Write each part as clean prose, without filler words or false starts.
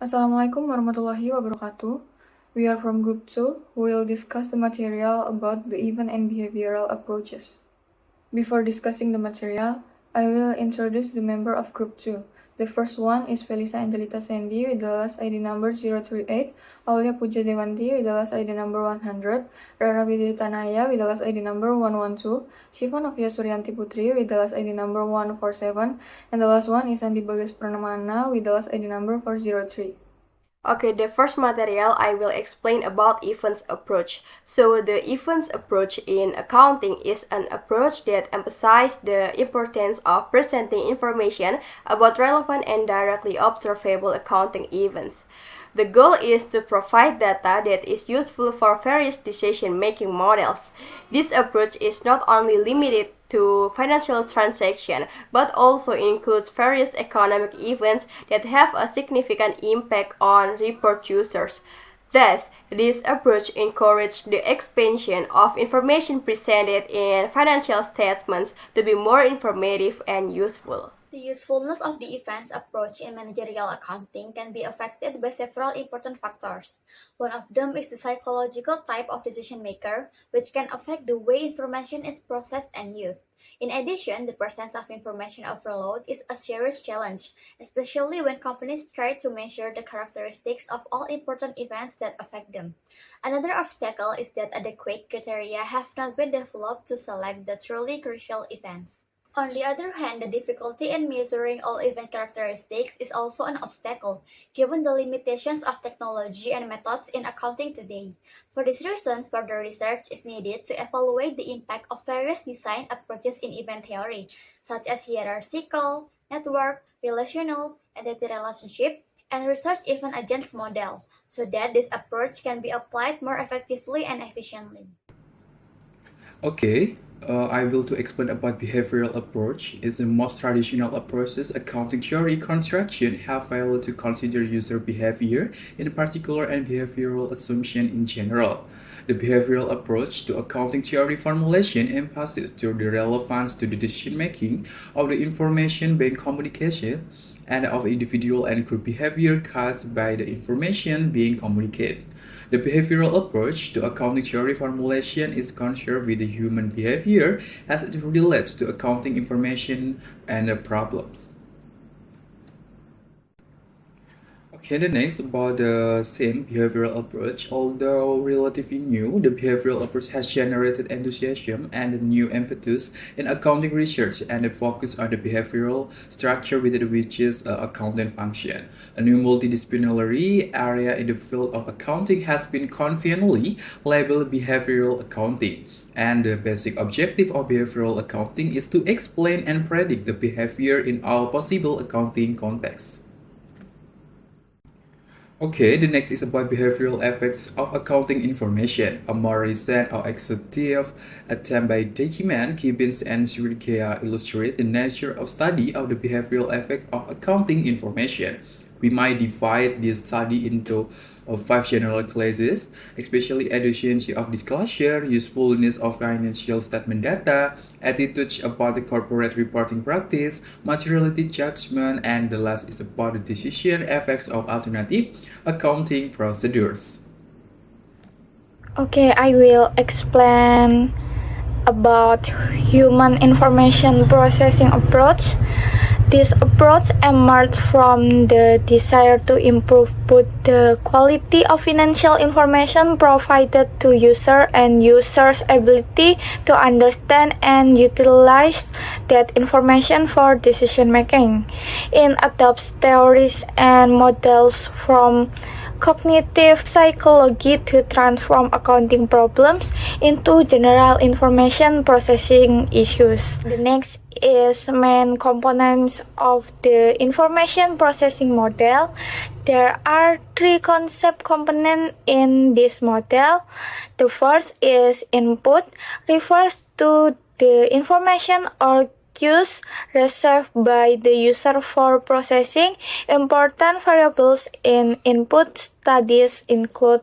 Assalamualaikum warahmatullahi wabarakatuh. We are from Group 2, who will discuss the material about the event and behavioral approaches. Before discussing the material, I will introduce the member of Group 2. The first one is Felisa Angelita Sandy with the last ID number 038, Aulia Puja Dewanti with the last ID number 100, Rara Widitanaya with the last ID number 112, Shiva Novia Suryanti Putri with the last ID number 147, and the last one is Andi Bagas Pranamana with the last ID number 403. Okay, the first material I will explain about events approach. So the events approach in accounting is an approach that emphasizes the importance of presenting information about relevant and directly observable accounting events. The goal is to provide data that is useful for various decision-making models. This approach is not only limited to financial transactions, but also includes various economic events that have a significant impact on report users. Thus, this approach encourages the expansion of information presented in financial statements to be more informative and useful. The usefulness of the events approach in managerial accounting can be affected by several important factors. One of them is the psychological type of decision maker, which can affect the way information is processed and used. In addition, the presence of information overload is a serious challenge, especially when companies try to measure the characteristics of all important events that affect them. Another obstacle is that adequate criteria have not been developed to select the truly crucial events. On the other hand, the difficulty in measuring all event characteristics is also an obstacle, given the limitations of technology and methods in accounting today. For this reason, further research is needed to evaluate the impact of various design approaches in event theory, such as hierarchical, network, relational, entity relationship, and research event agents model, so that this approach can be applied more effectively and efficiently. Okay, I will to explain about behavioral approach. It's the most traditional approaches accounting theory construction have failed to consider user behavior in particular and behavioral assumption in general. The behavioral approach to accounting theory formulation emphasizes the relevance to the decision making of the information being communicated and of individual and group behavior caused by the information being communicated. The behavioral approach to accounting theory formulation is concerned with the human behavior as it relates to accounting information and the problems. Okay, the next about the same behavioral approach. Although relatively new, the behavioral approach has generated enthusiasm and new impetus in accounting research and the focus on the behavioral structure within which is accounting function. A new multidisciplinary area in the field of accounting has been conveniently labeled behavioral accounting. And the basic objective of behavioral accounting is to explain and predict the behavior in all possible accounting contexts. Okay, the next is about behavioral effects of accounting information, a more recent or exhaustive attempt by Dejiman, Gibbons, and Surikaya illustrate the nature of study of the behavioral effect of accounting information. We might divide this study into 5 general classes, especially efficiency of disclosure, usefulness of financial statement data, attitudes about the corporate reporting practice, materiality judgment, and the last is about the decision effects of alternative accounting procedures. Okay, I will explain about human information processing approach. This approach emerged from the desire to improve both the quality of financial information provided to user and users' ability to understand and utilize that information for decision making. It adopts theories and models from cognitive psychology to transform accounting problems into general information processing issues. The next is main components of the information processing model. There are 3 concept components in this model. The first is input, refers to the information or cues reserved by the user for processing. Important variables in input studies include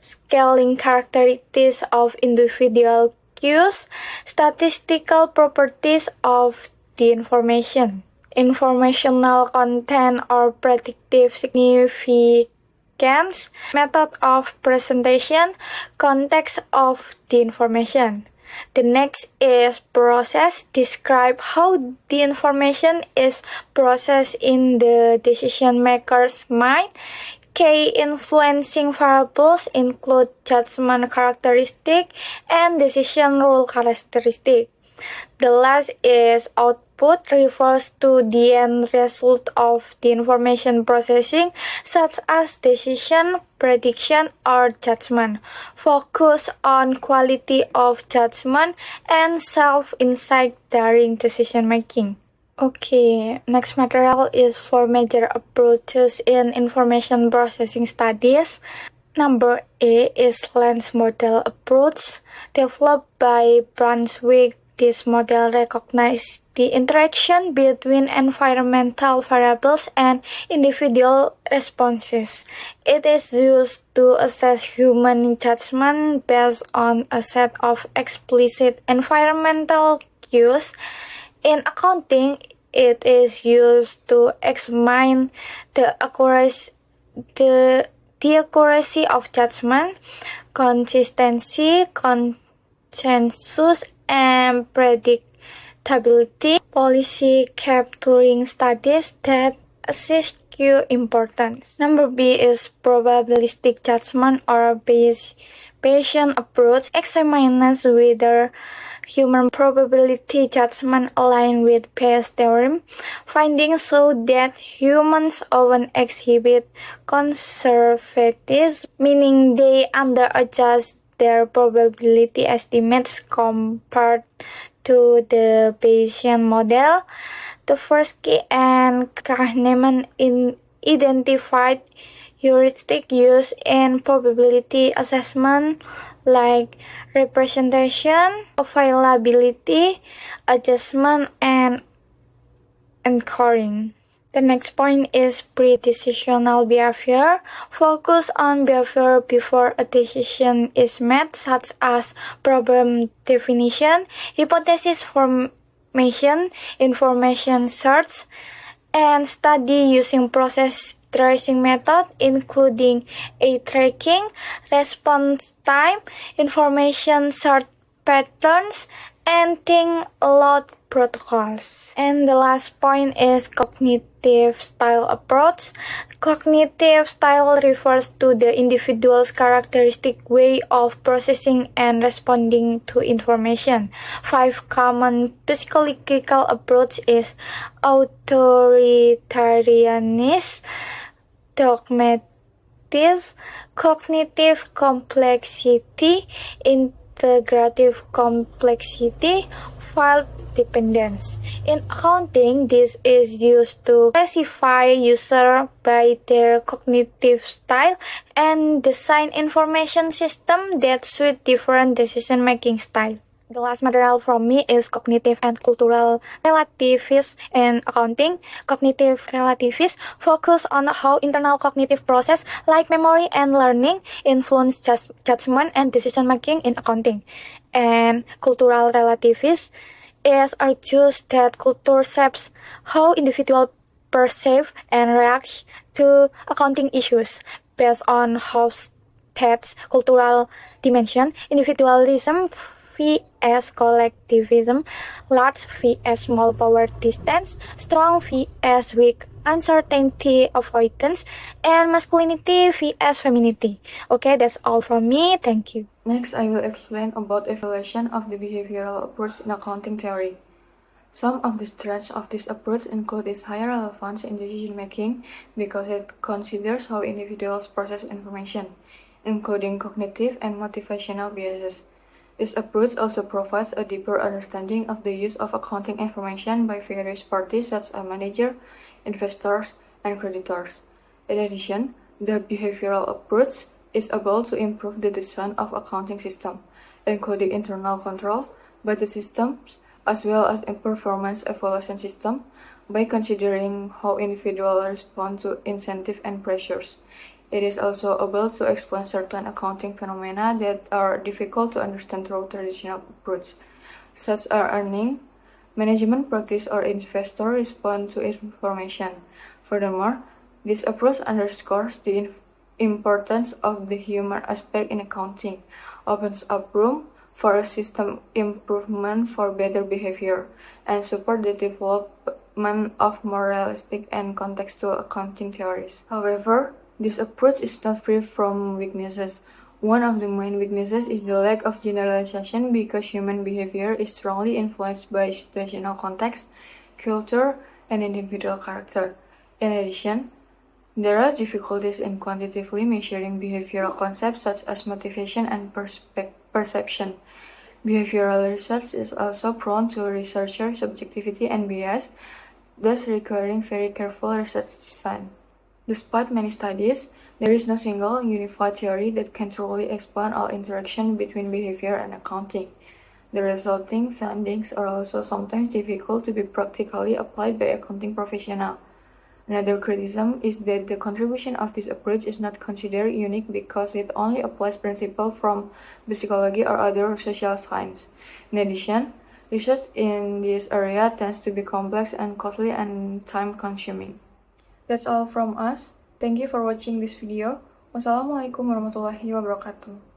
scaling characteristics of individual cues, statistical properties of the information. informational content or predictive significance, method of presentation, context of the information. The next is process. Describe how the information is processed in the decision maker's mind. Key influencing variables include judgment characteristic and decision rule characteristic. The last is output, refers to the end result of the information processing, such as decision, prediction, or judgment. Focus on quality of judgment and self-insight during decision making. Okay, next material is for major approaches in information processing studies. Number A is lens model approach, developed by Brunswick. This model recognizes the interaction between environmental variables and individual responses. It is used to assess human judgment based on a set of explicit environmental cues. In accounting, it is used to examine the accuracy of judgment, consistency, consensus, and predictability. Policy capturing studies that assess Q importance. Number B is probabilistic judgment or Bayesian approach. Examines whether human probability judgment align with Bayes' theorem. Findings show that humans often exhibit conservatism, meaning they underadjust their probability estimates compared to the Bayesian model. Tversky and Kahneman identified heuristics used in probability assessment like representation, availability, adjustment, and anchoring. The next point is pre-decisional behavior. Focus on behavior before a decision is made, such as problem definition, hypothesis formation, information search, and study using process tracing method, including tracking, response time, information search patterns, and think aloud protocols. And the last point is cognitive style approach. Cognitive style refers to the individual's characteristic way of processing and responding to information. 5 common psychological approach is authoritarianism, dogmatism, cognitive complexity, integrative complexity, file dependence. In accounting, this is used to classify users by their cognitive style and design information systems that suit different decision-making styles. The last material from me is cognitive and cultural relativism in accounting. Cognitive relativists focus on how internal cognitive process like memory and learning influence judgment and decision making in accounting. And cultural relativists argues that culture shapes how individuals perceive and react to accounting issues based on how states cultural dimension, individualism vs collectivism, large vs small power distance, strong vs weak, uncertainty avoidance, and masculinity vs femininity. Okay, that's all from me. Thank you. Next, I will explain about evaluation of the behavioral approach in accounting theory. Some of the strengths of this approach include its high relevance in decision making because it considers how individuals process information, including cognitive and motivational biases. This approach also provides a deeper understanding of the use of accounting information by various parties such as manager, investors, and creditors. In addition, the behavioral approach is able to improve the design of accounting system, including internal control, budget systems, as well as a performance evaluation system, by considering how individuals respond to incentive and pressures. It is also able to explain certain accounting phenomena that are difficult to understand through traditional approach, such as earning, management practice, or investor response to information. Furthermore, this approach underscores the importance of the human aspect in accounting, opens up room for a system improvement for better behavior, and support the development of more realistic and contextual accounting theories. However, this approach is not free from weaknesses. One of the main weaknesses is the lack of generalization because human behavior is strongly influenced by situational context, culture, and individual character. In addition, there are difficulties in quantitatively measuring behavioral concepts such as motivation and perception. Behavioral research is also prone to researcher subjectivity and bias, thus requiring very careful research design. Despite many studies, there is no single unified theory that can truly explain all interaction between behavior and accounting. The resulting findings are also sometimes difficult to be practically applied by accounting professionals. Another criticism is that the contribution of this approach is not considered unique because it only applies principles from psychology or other social science. In addition, research in this area tends to be complex and costly and time-consuming. That's all from us. Thank you for watching this video. Wassalamualaikum warahmatullahi wabarakatuh.